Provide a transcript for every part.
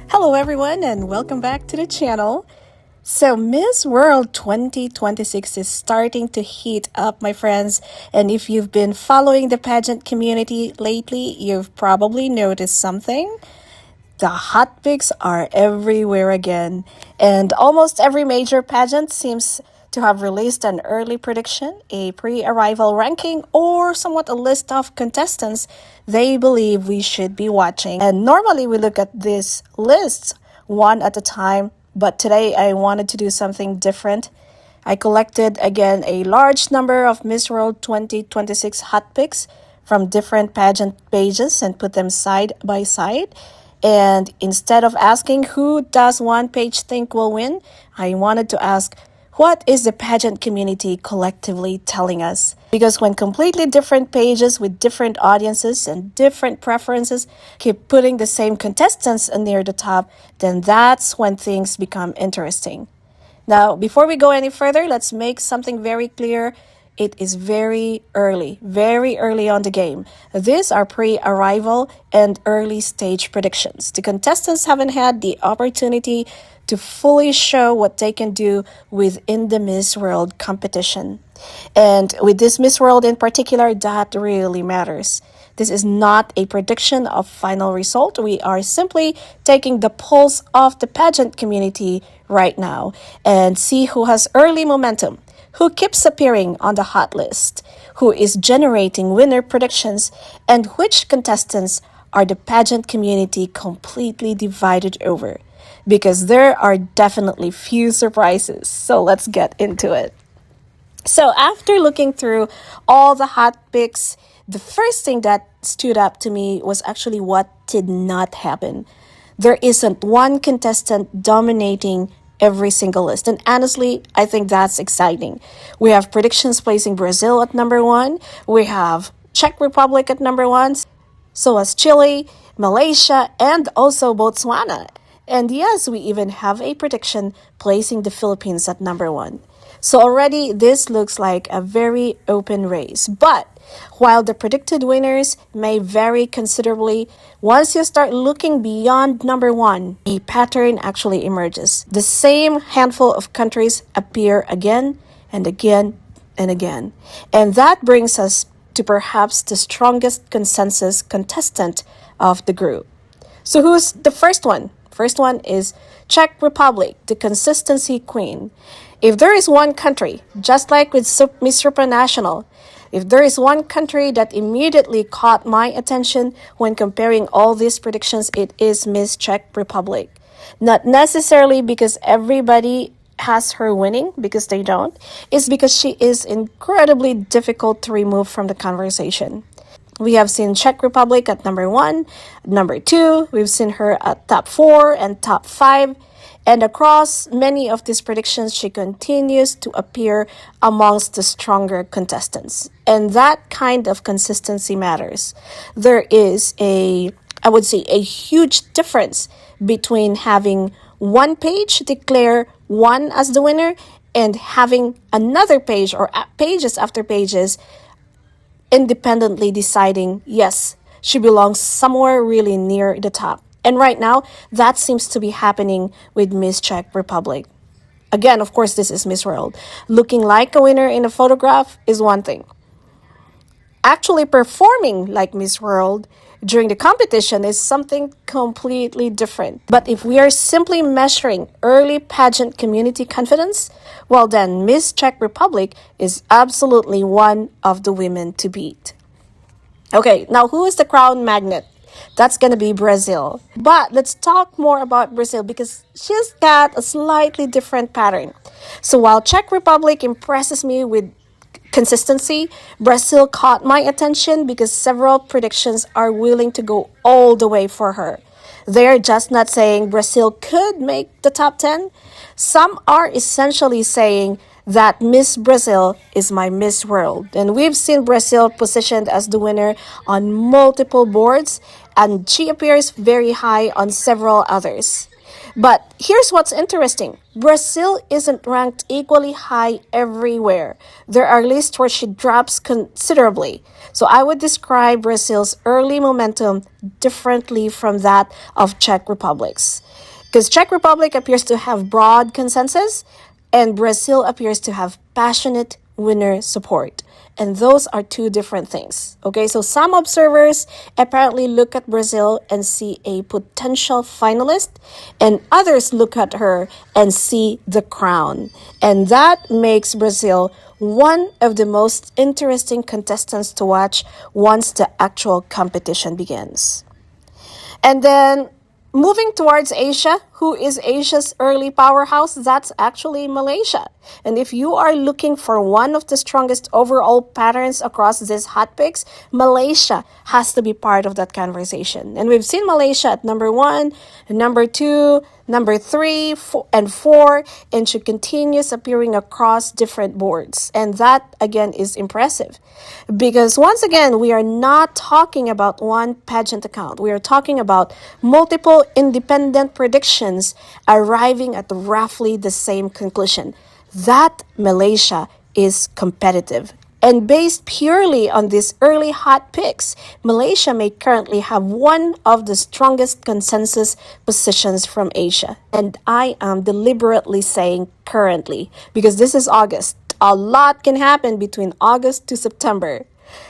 Hello everyone and welcome back to the channel. So Miss World 2026 is starting to heat up, my friends, and if you've been following the pageant community lately, you've probably noticed something. The hot pics are everywhere again, and almost every major pageant seems to have released an early prediction, a pre-arrival ranking, or somewhat a list of contestants they believe we should be watching. And normally we look at these lists one at a time, but today I wanted to do something different. I collected again a large number of Miss World 2026 hot pics from different pageant pages and put them side by side. And instead of asking who does one page think will win, I wanted to ask, what is the pageant community collectively telling us? Because when completely different pages with different audiences and different preferences keep putting the same contestants near the top, then that's when things become interesting. Now, before we go any further, let's make something very clear. It is very early on the game. These are pre-arrival and early stage predictions. The contestants haven't had the opportunity to fully show what they can do within the Miss World competition. And with this Miss World in particular, that really matters. This is not a prediction of final result. We are simply taking the pulse of the pageant community right now and see who has early momentum, who keeps appearing on the hot list, who is generating winner predictions, and which contestants are the pageant community completely divided over. Because there are definitely few surprises. So let's get into it. So after looking through all the hot picks, the first thing that stood up to me was actually what did not happen. There isn't one contestant dominating every single list. And honestly, I think that's exciting. We have predictions placing Brazil at number 1. We have Czech Republic at number 1. So as Chile, Malaysia, and also Botswana. And yes, we even have a prediction placing the Philippines at number 1. So already this looks like a very open race. But while the predicted winners may vary considerably, once you start looking beyond number 1, a pattern actually emerges. The same handful of countries appear again and again and again. And that brings us to perhaps the strongest consensus contestant of the group. So who's the first one? First one is Czech Republic, the consistency queen. If there is one country, just like with Miss Supranational, if there is one country that immediately caught my attention when comparing all these predictions, it is Miss Czech Republic. Not necessarily because everybody has her winning, because they don't. It's because she is incredibly difficult to remove from the conversation. We have seen Czech Republic at number 1, number 2. We've seen her at top 4 and top 5. And across many of these predictions, she continues to appear amongst the stronger contestants. And that kind of consistency matters. There is a huge difference between having one page declare one as the winner and having another page or pages after pages independently deciding, yes, she belongs somewhere really near the top. And right now, that seems to be happening with Miss Czech Republic. Again, of course, this is Miss World. Looking like a winner in a photograph is one thing. Actually performing like Miss World during the competition is something completely different. But if we are simply measuring early pageant community confidence, well then Miss Czech Republic is absolutely one of the women to beat. Okay, now who is the crown magnet? That's going to be Brazil. But let's talk more about Brazil because she's got a slightly different pattern. So while Czech Republic impresses me with consistency, Brazil caught my attention because several predictions are willing to go all the way for her. They're just not saying Brazil could make the top 10. Some are essentially saying that Miss Brazil is my Miss World. And we've seen Brazil positioned as the winner on multiple boards, and she appears very high on several others. But here's what's interesting. Brazil isn't ranked equally high everywhere. There are lists where she drops considerably. So I would describe Brazil's early momentum differently from that of Czech Republic's. Because Czech Republic appears to have broad consensus and Brazil appears to have passionate winner support. And those are two different things. Okay, so some observers apparently look at Brazil and see a potential finalist, and others look at her and see the crown. And that makes Brazil one of the most interesting contestants to watch once the actual competition begins. And then moving towards Asia, who is Asia's early powerhouse? That's actually Malaysia. And if you are looking for one of the strongest overall patterns across these hot picks, Malaysia has to be part of that conversation. And we've seen Malaysia at number 1, number 2, number 3, and 4, and she continues appearing across different boards. And that, again, is impressive. Because once again, we are not talking about one pageant account. We are talking about multiple independent predictions arriving at roughly the same conclusion. That Malaysia is competitive. And based purely on these early hot picks, Malaysia may currently have one of the strongest consensus positions from Asia. And I am deliberately saying currently, because this is August. A lot can happen between August to September.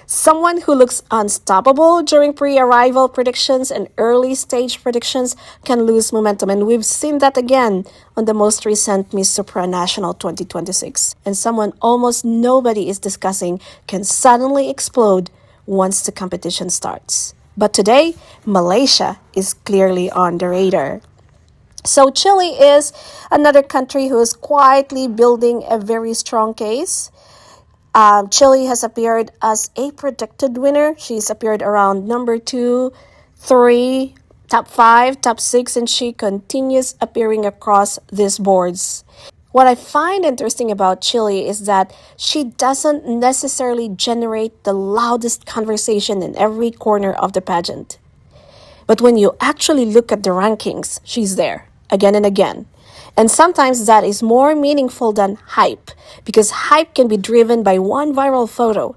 Someone who looks unstoppable during pre-arrival predictions and early stage predictions can lose momentum. And we've seen that again on the most recent Miss Supranational 2026. And someone almost nobody is discussing can suddenly explode once the competition starts. But today, Malaysia is clearly on the radar. So Chile is another country who is quietly building a very strong case. Chile has appeared as a predicted winner. She's appeared around number 2, 3, top 5, top 6, and she continues appearing across these boards. What I find interesting about Chile is that she doesn't necessarily generate the loudest conversation in every corner of the pageant. But when you actually look at the rankings, she's there again and again. And sometimes that is more meaningful than hype, because hype can be driven by one viral photo.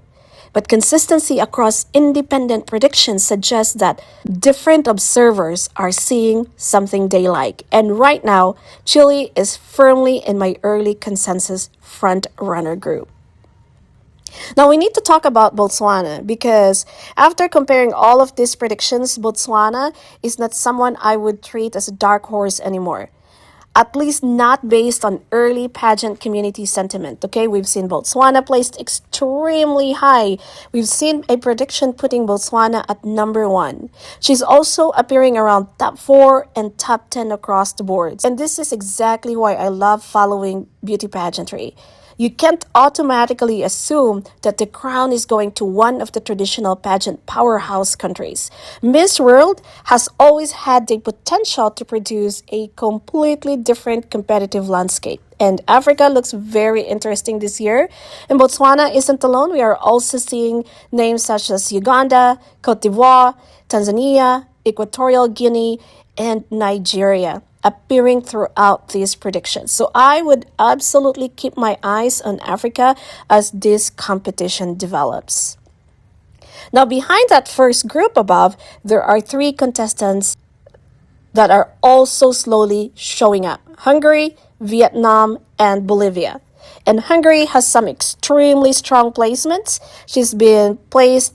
But consistency across independent predictions suggests that different observers are seeing something they like. And right now, Chile is firmly in my early consensus front runner group. Now we need to talk about Botswana, because after comparing all of these predictions, Botswana is not someone I would treat as a dark horse anymore. At least not based on early pageant community sentiment. Okay, we've seen Botswana placed extremely high. We've seen a prediction putting Botswana at number 1. She's also appearing around top 4 and top 10 across the boards. And this is exactly why I love following beauty pageantry. You can't automatically assume that the crown is going to one of the traditional pageant powerhouse countries. Miss World has always had the potential to produce a completely different competitive landscape. And Africa looks very interesting this year. And Botswana isn't alone. We are also seeing names such as Uganda, Cote d'Ivoire, Tanzania, Equatorial Guinea, and Nigeria appearing throughout these predictions. So I would absolutely keep my eyes on Africa as this competition develops. Now, behind that first group above, there are 3 contestants that are also slowly showing up: Hungary, Vietnam, and Bolivia. And Hungary has some extremely strong placements. She's been placed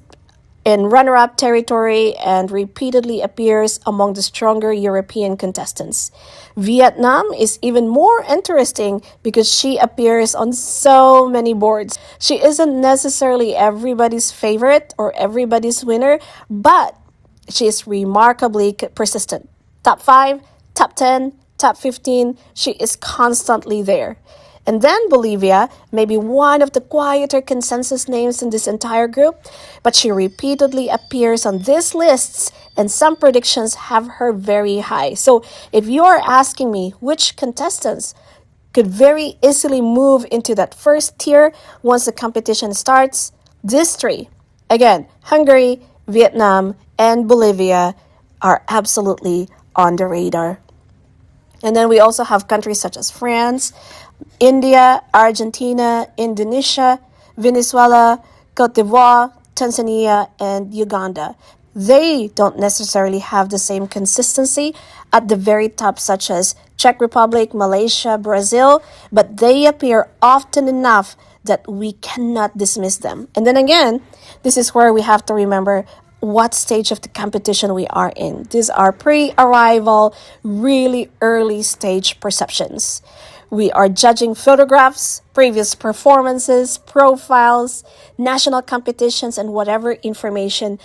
in runner-up territory and repeatedly appears among the stronger European contestants. Vietnam is even more interesting because she appears on so many boards. She isn't necessarily everybody's favorite or everybody's winner, but she is remarkably persistent. Top 5, top 10, top 15, she is constantly there. And then Bolivia may be one of the quieter consensus names in this entire group, but she repeatedly appears on these lists and some predictions have her very high. So if you are asking me which contestants could very easily move into that first tier once the competition starts, these 3, again, Hungary, Vietnam, and Bolivia, are absolutely on the radar. And then we also have countries such as France, India, Argentina, Indonesia, Venezuela, Cote d'Ivoire, Tanzania, and Uganda. They don't necessarily have the same consistency at the very top, such as Czech Republic, Malaysia, Brazil, but they appear often enough that we cannot dismiss them. And then again, this is where we have to remember what stage of the competition we are in. These are pre-arrival, really early stage perceptions. We are judging photographs, previous performances, profiles, national competitions, and whatever information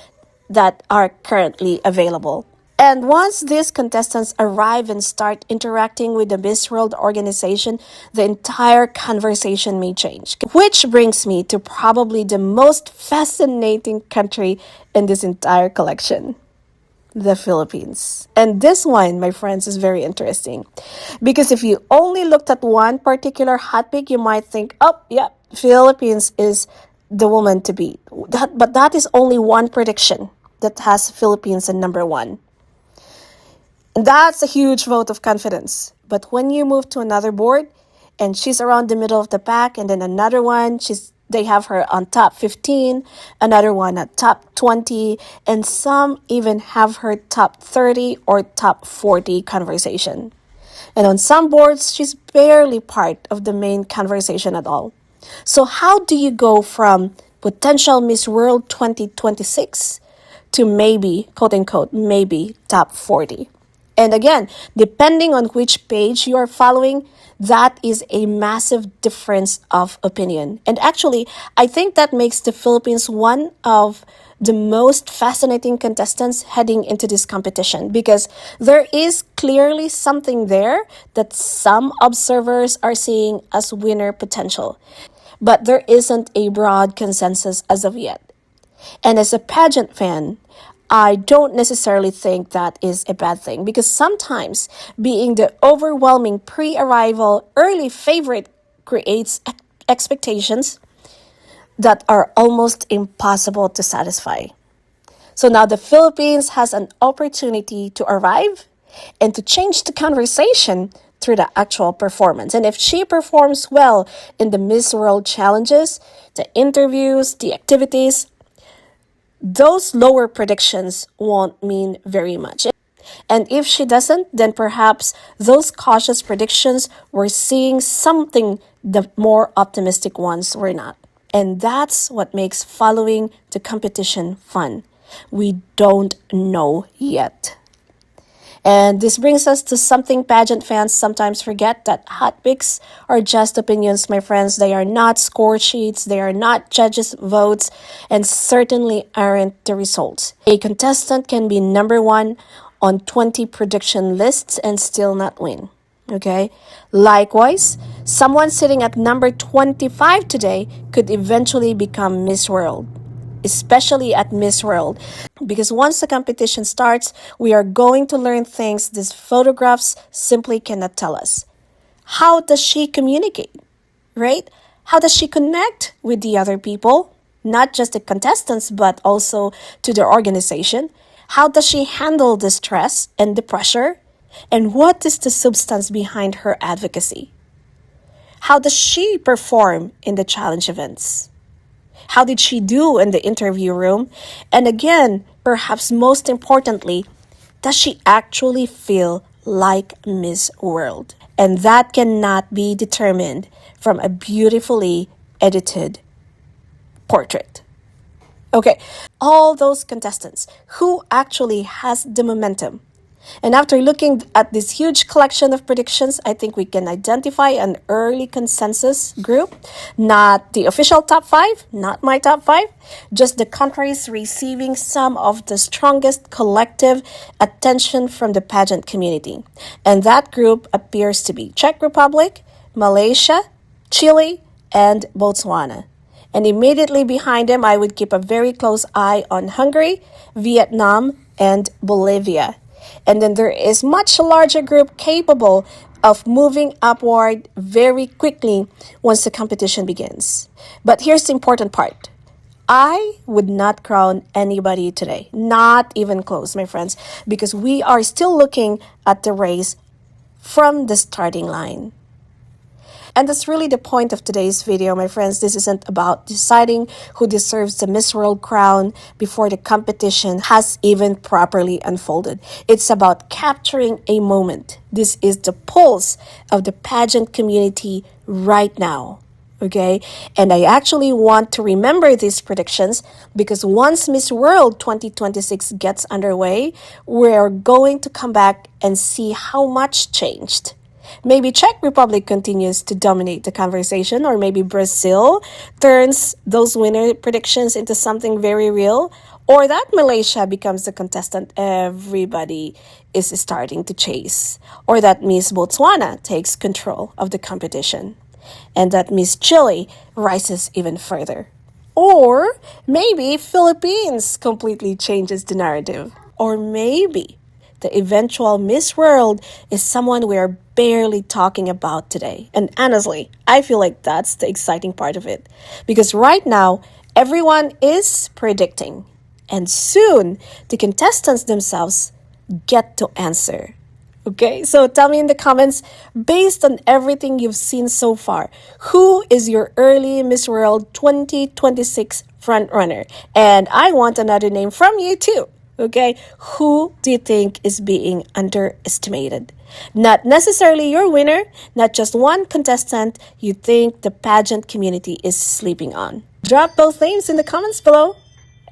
that are currently available. And once these contestants arrive and start interacting with the Miss World organization, the entire conversation may change. Which brings me to probably the most fascinating country in this entire collection, the Philippines. And this one, my friends, is very interesting. Because if you only looked at one particular hot pick, you might think, oh, yeah, Philippines is the woman to beat. But that is only one prediction that has Philippines in number one. And that's a huge vote of confidence. But when you move to another board, and she's around the middle of the pack, and then another one, they have her on top 15, another one at top 20, and some even have her top 30 or top 40 conversation. And on some boards, she's barely part of the main conversation at all. So how do you go from potential Miss World 2026 to maybe, quote unquote, maybe top 40? And again, depending on which page you are following, that is a massive difference of opinion. And actually, I think that makes the Philippines one of the most fascinating contestants heading into this competition, because there is clearly something there that some observers are seeing as winner potential. But there isn't a broad consensus as of yet. And as a pageant fan, I don't necessarily think that is a bad thing, because sometimes being the overwhelming pre-arrival early favorite creates expectations that are almost impossible to satisfy. So now the Philippines has an opportunity to arrive and to change the conversation through the actual performance. And if she performs well in the Miss World challenges, the interviews, the activities, those lower predictions won't mean very much. And if she doesn't, then perhaps those cautious predictions were seeing something the more optimistic ones were not. And that's what makes following the competition fun. We don't know yet. And this brings us to something pageant fans sometimes forget, that hot picks are just opinions, my friends. They are not score sheets, they are not judges' votes, and certainly aren't the results. A contestant can be number one on 20 prediction lists and still not win. Okay? Likewise, someone sitting at number 25 today could eventually become Miss World, especially at Miss World, because once the competition starts, we are going to learn things these photographs simply cannot tell us. How does she communicate, right? How does she connect with the other people, not just the contestants, but also to the organization? How does she handle the stress and the pressure? And what is the substance behind her advocacy? How does she perform in the challenge events? How did she do in the interview room? And again, perhaps most importantly, does she actually feel like Miss World? And that cannot be determined from a beautifully edited portrait. Okay, all those contestants, who actually has the momentum? And after looking at this huge collection of predictions, I think we can identify an early consensus group, not the official top 5, not my top 5, just the countries receiving some of the strongest collective attention from the pageant community. And that group appears to be Czech Republic, Malaysia, Chile, and Botswana. And immediately behind them, I would keep a very close eye on Hungary, Vietnam, and Bolivia. And then there is much larger group capable of moving upward very quickly once the competition begins. But here's the important part. I would not crown anybody today, not even close, my friends, because we are still looking at the race from the starting line. And that's really the point of today's video, my friends. This isn't about deciding who deserves the Miss World crown before the competition has even properly unfolded. It's about capturing a moment. This is the pulse of the pageant community right now. Okay? And I actually want to remember these predictions because once Miss World 2026 gets underway, we're going to come back and see how much changed. Maybe Czech Republic continues to dominate the conversation, or maybe Brazil turns those winner predictions into something very real, or that Malaysia becomes the contestant everybody is starting to chase, or that Miss Botswana takes control of the competition, and that Miss Chile rises even further. Or maybe Philippines completely changes the narrative. Or maybe the eventual Miss World is someone we are barely talking about today. And honestly, I feel like that's the exciting part of it. Because right now, everyone is predicting. And soon, the contestants themselves get to answer. Okay, so tell me in the comments, based on everything you've seen so far, who is your early Miss World 2026 frontrunner? And I want another name from you too. Okay, who do you think is being underestimated? Not necessarily your winner, not just one contestant you think the pageant community is sleeping on. Drop both names in the comments below.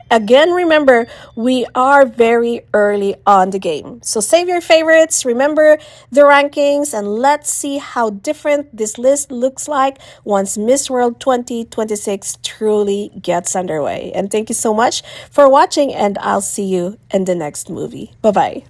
Again, remember, we are very early on the game. So save your favorites, remember the rankings, and let's see how different this list looks like once Miss World 2026 truly gets underway. And thank you so much for watching, and I'll see you in the next movie. Bye-bye.